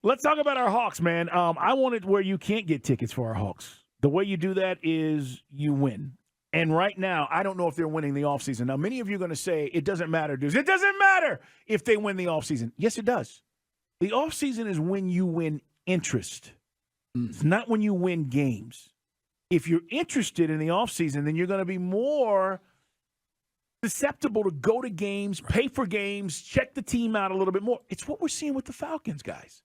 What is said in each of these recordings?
Let's talk about our Hawks, man. I want it where you can't get tickets for our Hawks. The way you do that is you win. And right now, I don't know if they're winning the offseason. Now, many of you are going to say, it doesn't matter, dudes. It doesn't matter if they win the offseason. Yes, it does. The offseason is when you win interest. It's not when you win games. If you're interested in the offseason, then you're going to be more susceptible to go to games, pay for games, check the team out a little bit more. It's what we're seeing with the Falcons, guys.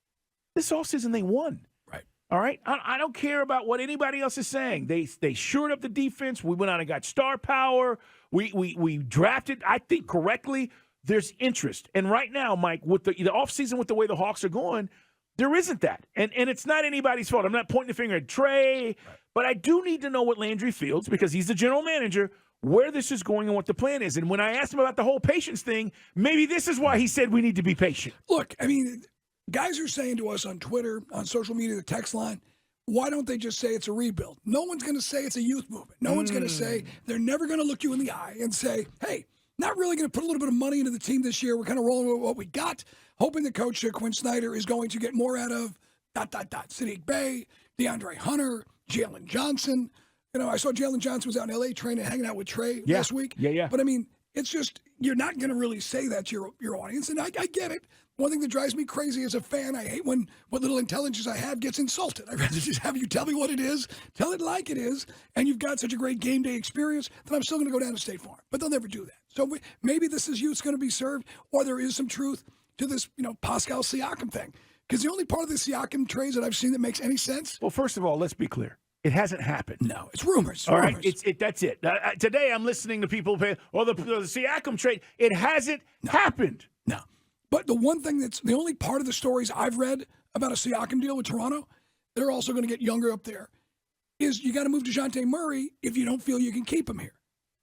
This offseason, they won. Right. All right? I don't care about what anybody else is saying. They shored up the defense. We went out and got star power. We drafted, I think, correctly. There's interest. And right now, Mike, with the offseason, with the way the Hawks are going, there isn't that. And it's not anybody's fault. I'm not pointing the finger at Trey, right. But I do need to know what Landry feels, because he's the general manager, where this is going and what the plan is. And when I asked him about the whole patience thing, maybe this is why he said we need to be patient. Look, I mean, guys are saying to us on Twitter, on social media, the text line, why don't they just say it's a rebuild? No one's going to say it's a youth movement. No one's going to say, they're never going to look you in the eye and say, hey, not really going to put a little bit of money into the team this year. We're kind of rolling with what we got, hoping that Coach Quinn Snyder is going to get more out of ... Sadiq Bey, DeAndre Hunter, Jalen Johnson. You know, I saw Jalen Johnson was out in L.A. training, hanging out with Trey last week. Yeah. But, I mean, it's just, you're not going to really say that to your audience, and I get it. One thing that drives me crazy as a fan, I hate when what little intelligence I have gets insulted. I'd rather just have you tell me what it is, tell it like it is, and you've got such a great game day experience that I'm still going to go down to State Farm. But they'll never do that. So maybe this is youth's going to be served, or there is some truth to this, Pascal Siakam thing. Because the only part of the Siakam trades that I've seen that makes any sense. Well, first of all, let's be clear. It hasn't happened. No, it's rumors. All right, that's it. Today I'm listening to people say, the Siakam trade. It hasn't happened. No. But the one thing that's the only part of the stories I've read about a Siakam deal with Toronto, they're also going to get younger up there, is you got to move DeJounte Murray if you don't feel you can keep him here.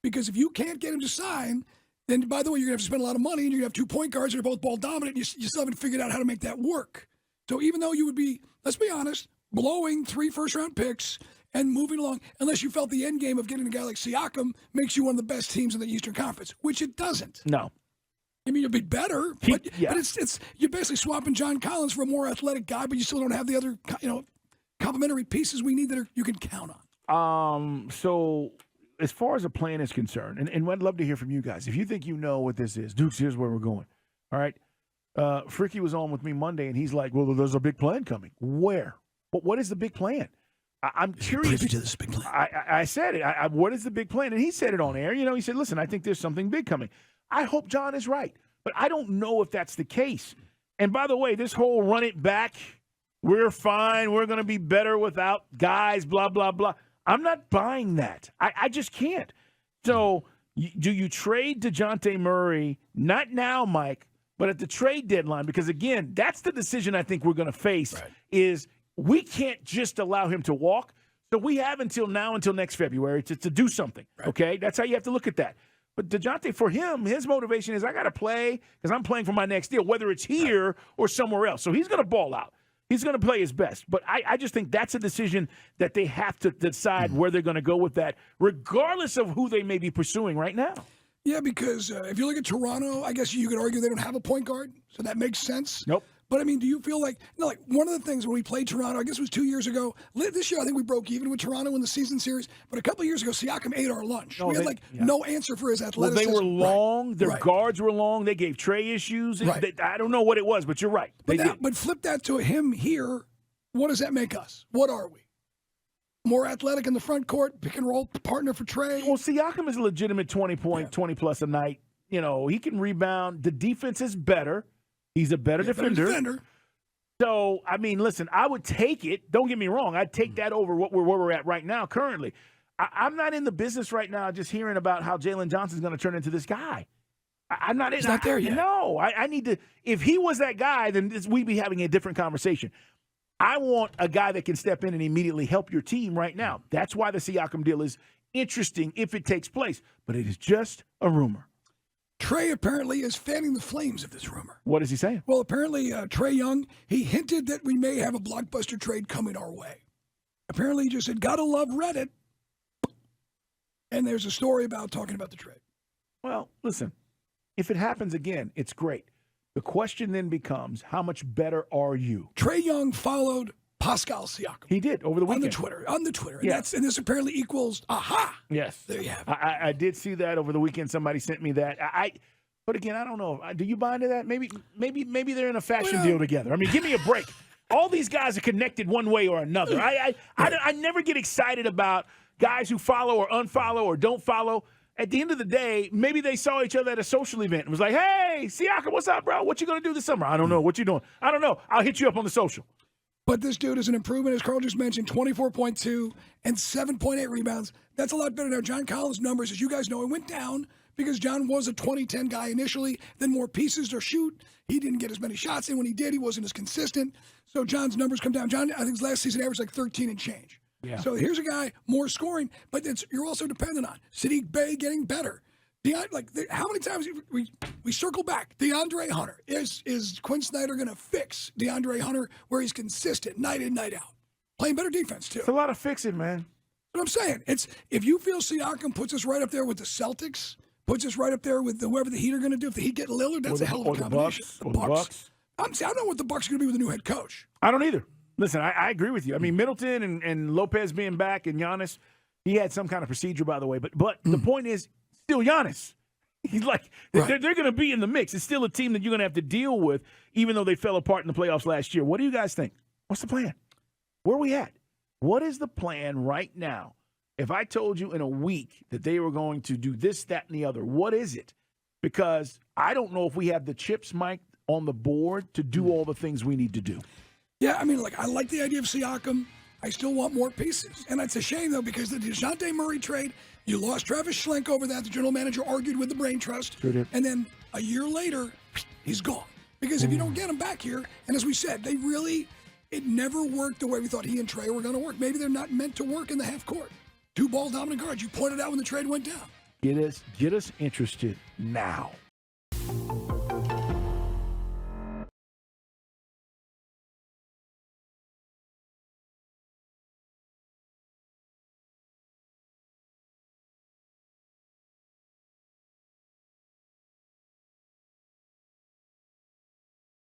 Because if you can't get him to sign, then, by the way, you're going to have to spend a lot of money, and you're going to have 2 point guards that are both ball dominant, and you still haven't figured out how to make that work. So even though you would be, let's be honest, blowing 3 first-round picks and moving along, unless you felt the end game of getting a guy like Siakam makes you one of the best teams in the Eastern Conference, which it doesn't. No. I mean, you'll be better, but it's you're basically swapping John Collins for a more athletic guy, but you still don't have the other, complementary pieces we need that you can count on. So as far as a plan is concerned, and I'd love to hear from you guys. If you think you know what this is, Dukes, here's where we're going. All right. Fricky was on with me Monday, and he's like, well, there's a big plan coming. Where? What is the big plan? I'm curious. Privy to this big plan. I said it. What is the big plan? And he said it on air. He said, listen, I think there's something big coming. I hope John is right, but I don't know if that's the case. And by the way, this whole run it back, we're fine, we're going to be better without guys, blah, blah, blah. I'm not buying that. I just can't. So do you trade DeJounte Murray, not now, Mike, but at the trade deadline? Because, again, that's the decision I think we're going to face is we can't just allow him to walk. So we have until next February to do something, okay? That's how you have to look at that. But DeJounte, for him, his motivation is I got to play because I'm playing for my next deal, whether it's here or somewhere else. So he's going to ball out. He's going to play his best. But I just think that's a decision that they have to decide where they're going to go with that, regardless of who they may be pursuing right now. Yeah, because if you look at Toronto, I guess you could argue they don't have a point guard, so that makes sense. Nope. But, I mean, do you feel like one of the things when we played Toronto, I guess it was 2 years ago. This year, I think we broke even with Toronto in the season series. But a couple of years ago, Siakam ate our lunch. We had, no answer for his athleticism. Well, they were long. Their guards were long. They gave Trey issues. I don't know what it was, but you're right. But flip that to him here. What does that make us? What are we? More athletic in the front court, pick and roll partner for Trey? Well, Siakam is a legitimate 20-plus a night. He can rebound. The defense is better. He's a better defender. So, I mean, listen, I would take it. Don't get me wrong. I'd take that over where we're at right now currently. I'm not in the business right now just hearing about how Jalen Johnson's going to turn into this guy. I'm not in. He's not there yet. No, I need to. If he was that guy, then we'd be having a different conversation. I want a guy that can step in and immediately help your team right now. That's why the Siakam deal is interesting if it takes place. But it is just a rumor. Trey apparently is fanning the flames of this rumor. What is he saying? Well, apparently Trey Young, he hinted that we may have a blockbuster trade coming our way. Apparently he just said, gotta love Reddit. And there's a story about talking about the trade. Well, listen, if it happens again, it's great. Yeah. The question then becomes, how much better are you? Trae Young followed Pascal Siakam. He did over the weekend. On the Twitter. Yeah. And this apparently equals, aha. Yes. There you have it. I did see that over the weekend. Somebody sent me that. But again, I don't know. Do you buy into that? Maybe they're in a fashion deal together. I mean, give me a break. All these guys are connected one way or another. I never get excited about guys who follow or unfollow or don't follow. At the end of the day, maybe they saw each other at a social event and was like, hey, Siakam, what's up, bro? What you going to do this summer? I don't know. What you doing? I don't know. I'll hit you up on the social. But this dude is an improvement, as Carl just mentioned, 24.2 and 7.8 rebounds. That's a lot better now. John Collins' numbers, as you guys know, it went down because John was a 20-10 guy initially, then more pieces to shoot. He didn't get as many shots in. When he did, he wasn't as consistent. So John's numbers come down. John, I think his last season averaged like 13 and change. Yeah. So here's a guy, more scoring, but you're also dependent on Sadiq Bey getting better. How many times we circle back? DeAndre Hunter. Is Quinn Snyder going to fix DeAndre Hunter where he's consistent night in, night out? Playing better defense, too. It's a lot of fixing, man. What I'm saying, if you feel Siakam puts us right up there with the Celtics, puts us right up there with whoever the Heat are going to do, if the Heat get Lillard, that's a hell of a combination. The Bucks. I don't know what the Bucks are going to be with the new head coach. I don't either. Listen, I agree with you. I mean, Middleton and Lopez being back and Giannis, he had some kind of procedure, by the way. But the point is, still Giannis. He's like, they're going to be in the mix. It's still a team that you're going to have to deal with, even though they fell apart in the playoffs last year. What do you guys think? What's the plan? Where are we at? What is the plan right now? If I told you in a week that they were going to do this, that, and the other, what is it? Because I don't know if we have the chips, Mike, on the board to do all the things we need to do. Yeah, I mean, I like the idea of Siakam. I still want more pieces. And it's a shame, though, because the DeJounte Murray trade, you lost Travis Schlenk over that. The general manager argued with the Brain Trust. Sure did. And then a year later, he's gone. Because if you don't get him back here, and as we said, it never worked the way we thought he and Trae were going to work. Maybe they're not meant to work in the half court. Two ball dominant guards. You pointed out when the trade went down. Get us interested now.